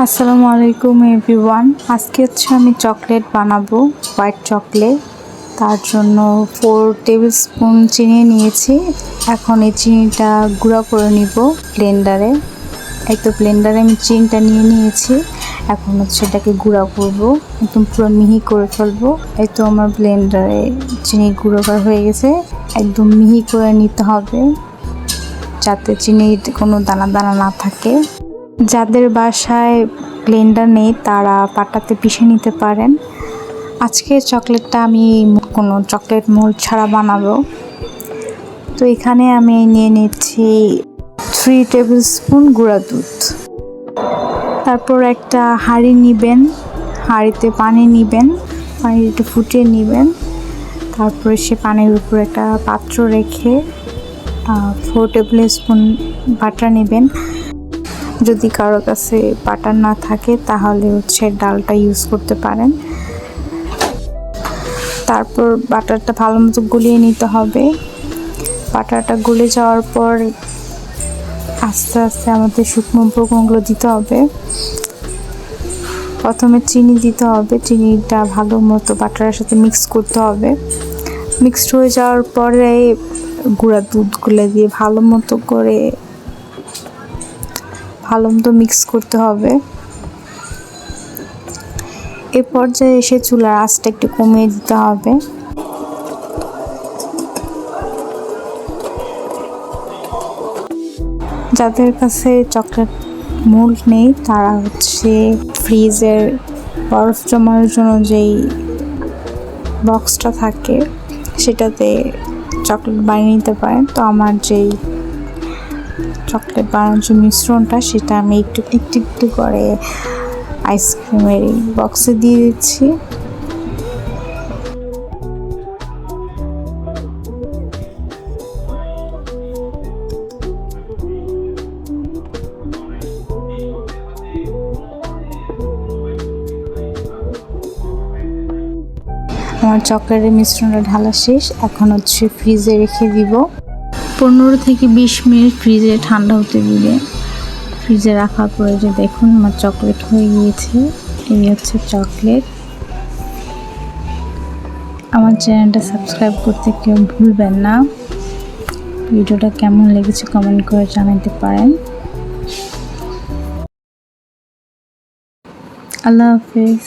আসসালামু আলাইকুম এভরিওয়ান। আজকে আমি চকলেট বানাবো, হোয়াইট চকলেট। তার জন্য 4 টেবিল স্পুন চিনি নিয়েছি। এখন এই চিনিটা গুঁড়া করে নিব ব্লেন্ডারে। এই তো ব্লেন্ডারে আমি চিনিটা নিয়ে নিয়েছি। এখন এটাকে গুঁড়া করব, একদম পুরো মিহি করে ফেলবো। এই তো আমার ব্লেন্ডারে চিনি গুঁড়ো করা হয়ে গেছে। একদম মিহি করে নিতে হবে যাতে চিনির কোনো দানা দানা না থাকে। যাদের বাসায় ব্লেন্ডার নেই তারা পাটাতে পিষে নিতে পারেন। আজকে চকলেটটা আমি কোনো চকলেট মোল্ড ছাড়া বানাবো। তো এখানে আমি নিয়ে নিচ্ছি 3 টেবিল স্পুন গুঁড়া দুধ। তারপর একটা হাঁড়ি নেবেন, হাঁড়িতে পানি নেবেন, পানিটা ফুটিয়ে নেবেন। তারপরে সে পানির উপর একটা পাত্র রেখে 4 টেবিল স্পুন বাটার নেবেন। যদি কারো কাছে বাটার না থাকে তাহলে ডালটা ইউজ করতে পারেন। তারপর বাটারটা ভালো মতো গুলিয়ে নিতে হবে। বাটারটা গলে যাওয়ার পর আস্তে আস্তে আমাদের শুকনো উপকরণগুলো দিতে হবে। প্রথমে চিনি দিতে হবে, চিনিটা ভালো মতো বাটারের সাথে মিক্স করতে হবে। মিক্সড হয়ে যাওয়ার পরে গুঁড়া দুধগুলো দিয়ে ভালো মতো মিক্স করতে হবে। এ পর্যায়ে এসে চুলার আঁচটা একটু কমিয়ে দিতে হবে। যাদের কাছে চকলেট মোল্ড নেই তারা ফ্রিজের বরফ জমানোর জন্য যেই বক্সটা থাকে সেটাতে চকলেট বানিয়ে নিতে পারেন। তো আমার যেই চকলেট বানানোর যে মিশ্রণটা সেটা আমি একটু একটু করে আইসক্রিমের বক্সে দিয়ে দিচ্ছি। আমার চকলেটের মিশ্রণটা ঢালা শেষ। এখন ফ্রিজে রেখে দিব। 15 থেকে 20 মিনিট ফ্রিজে ঠান্ডা হতে দিবে। ফ্রিজে রাখার পরে যে দেখুন আমার চকলেট হয়ে গিয়েছে। এই চকলেট। আমার চ্যানেলটা সাবস্ক্রাইব করতে কেউ ভুলবেন না। ভিডিওটা কেমন লেগেছে কমেন্ট করে জানাতে পারেন। আল্লাহ হাফেজ।